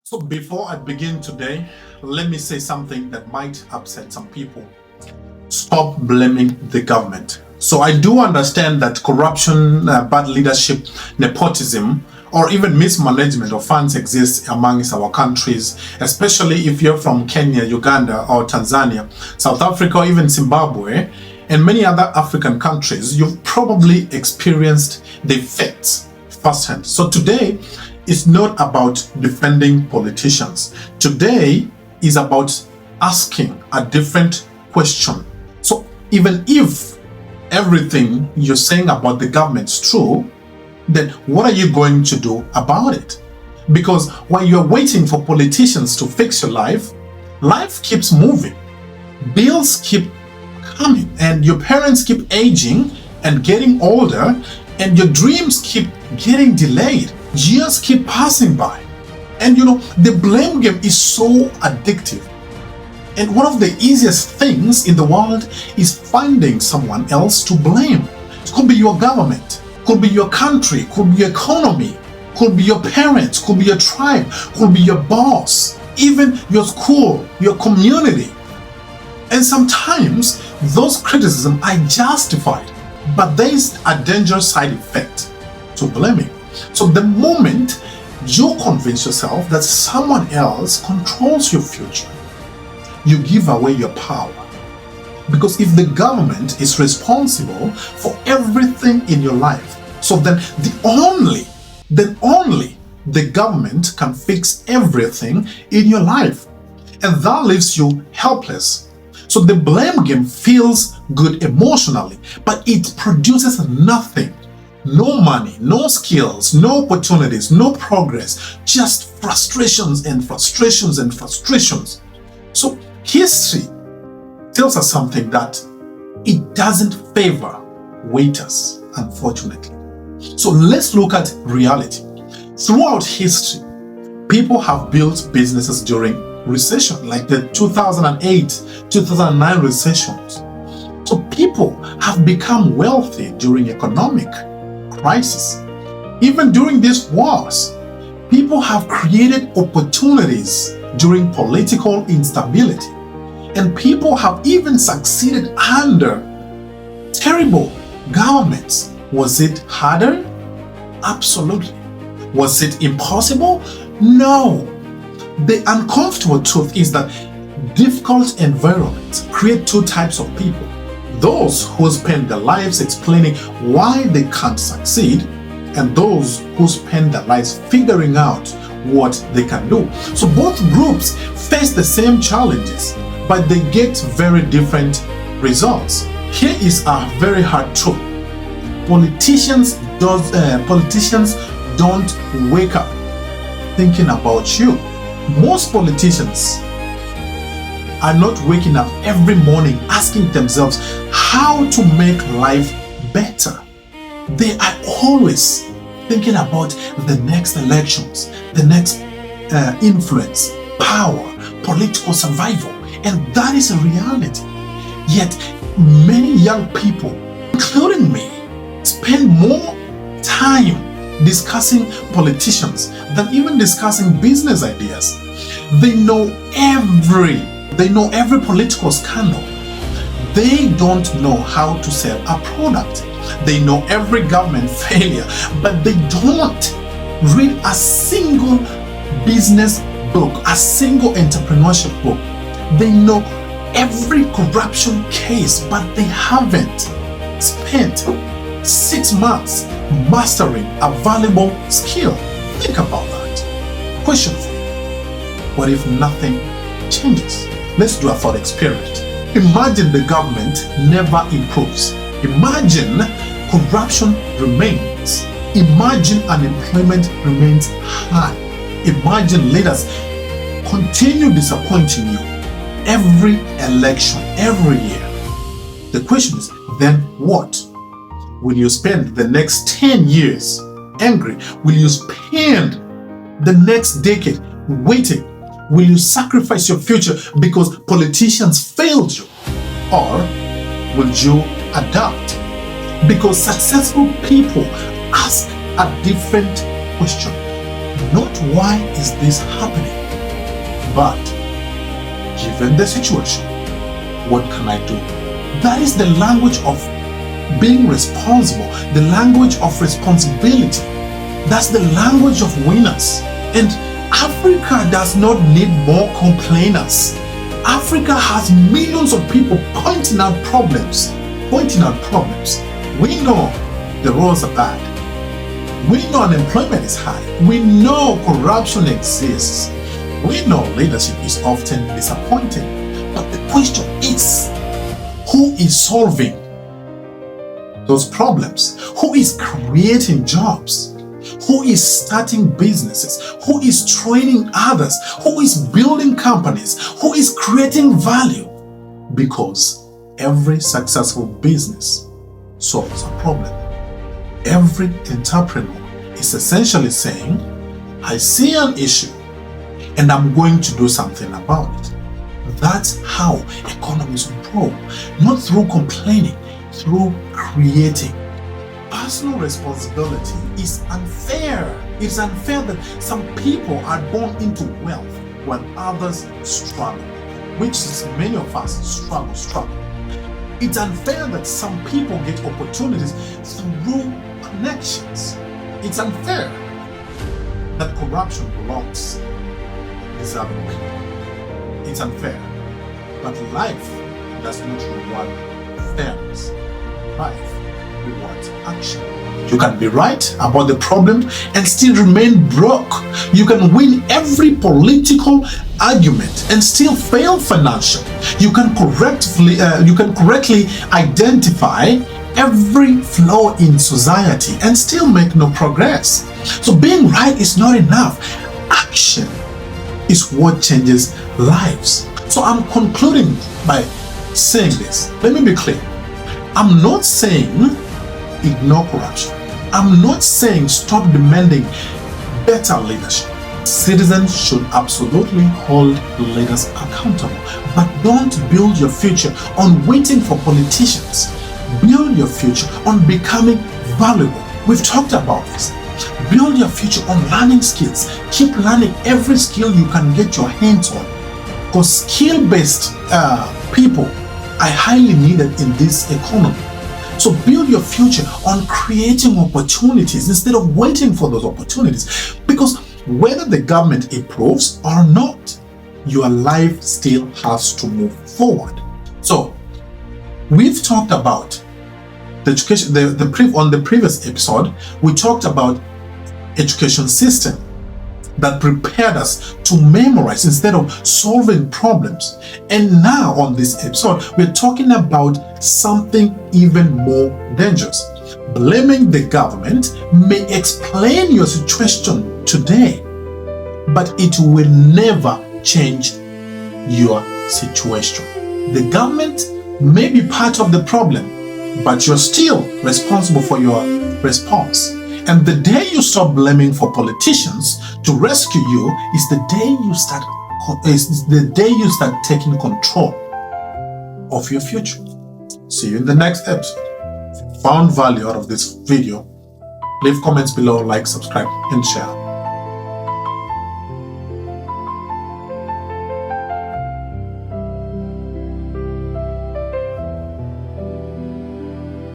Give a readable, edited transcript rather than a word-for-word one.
So before I begin today, let me say something that might upset some people. Stop blaming the government. So I do understand that corruption, bad leadership, nepotism, or even mismanagement of funds exists amongst our countries, especially if you're from Kenya, Uganda, or Tanzania, South Africa, or even Zimbabwe, and many other African countries. You've probably experienced the effects firsthand. So today is not about defending politicians. Today is about asking a different question. So even if everything you're saying about the government is true, then what are you going to do about it? Because while you're waiting for politicians to fix your life, life keeps moving. Bills keep coming, and your parents keep aging and getting older, and your dreams keep getting delayed. Years keep passing by. And the blame game is so addictive. And one of the easiest things in the world is finding someone else to blame. It could be your government, could be your country, could be your economy, could be your parents, could be your tribe, could be your boss, even your school, your community. And sometimes those criticisms are justified, but there is a dangerous side effect to blaming. So the moment you convince yourself that someone else controls your future, you give away your power. Because if the government is responsible for everything in your life, so then only the government can fix everything in your life. And that leaves you helpless. So the blame game feels good emotionally, but it produces nothing. No money, no skills, no opportunities, no progress, just frustrations and frustrations and frustrations. So history tells us something that it doesn't favor waiters, unfortunately. So let's look at reality. Throughout history, people have built businesses during recession, like the 2008-2009 recessions. So people have become wealthy during economic crisis. Even during these wars, people have created opportunities during political instability. And people have even succeeded under terrible governments. Was it harder? Absolutely. Was it impossible? No. The uncomfortable truth is that difficult environments create two types of people. Those who spend their lives explaining why they can't succeed, and those who spend their lives figuring out what they can do. So both groups face the same challenges, but they get very different results. Here is a very hard truth. Politicians don't wake up thinking about you. Most politicians are not waking up every morning asking themselves how to make life better. They are always thinking about the next elections, the next influence, power, political survival, and that is a reality. Yet many young people, including me, spend more time discussing politicians than even discussing business ideas. They know every political scandal. They don't know how to sell a product. They know every government failure, but they don't read a single business book, a single entrepreneurship book. They know every corruption case, but they haven't spent 6 months mastering a valuable skill. Think about that. Question for you. What if nothing changes? Let's do a thought experiment. Imagine the government never improves. Imagine corruption remains. Imagine unemployment remains high. Imagine leaders continue disappointing you every election, every year. The question is, then what? Will you spend the next 10 years angry? Will you spend the next decade waiting? Will you sacrifice your future because politicians failed you? Or will you adapt? Because successful people ask a different question. Not why is this happening, But given the situation, what can I do? That is the language of being responsible, the language of responsibility. That's the language of winners. And Africa does not need more complainers. Africa has millions of people pointing out problems. We know the roads are bad. We know unemployment is high. We know corruption exists. We know leadership is often disappointing. But the question is, who is solving those problems? Who is creating jobs? Who is starting businesses? Who is training others? Who is building companies? Who is creating value? Because every successful business solves a problem. Every entrepreneur is essentially saying, I see an issue and I'm going to do something about it. That's how economies grow, not through complaining, through creating. Personal responsibility is unfair. It's unfair that some people are born into wealth while others struggle, which is many of us struggle. It's unfair that some people get opportunities through connections. It's unfair that corruption belongs deserving people. It's unfair, but life does not reward fairness. Life rewards action. You can be right about the problem and still remain broke. You can win every political argument and still fail financially. You can correctly identify every flaw in society and still make no progress. So being right is not enough. Action is what changes lives. So I'm concluding by saying this. Let me be clear. I'm not saying ignore corruption. I'm not saying stop demanding better leadership. Citizens should absolutely hold leaders accountable, but don't build your future on waiting for politicians. Build your future on becoming valuable. We've talked about this. Build your future on learning skills. Keep learning every skill you can get your hands on, because skill-based people are highly needed in this economy. So build your future on creating opportunities instead of waiting for those opportunities, because whether the government approves or not, your life still has to move forward. So we've talked about the education. On the previous episode, we talked about education system that prepared us to memorize instead of solving problems. And now on this episode, we're talking about something even more dangerous. Blaming the government may explain your situation today, but it will never change your situation. The government may be part of the problem, but you're still responsible for your response. And the day you stop blaming for politicians to rescue you is the day you start taking control of your future. See you in the next episode. Found value out of this video? Leave comments below, like, subscribe, and share.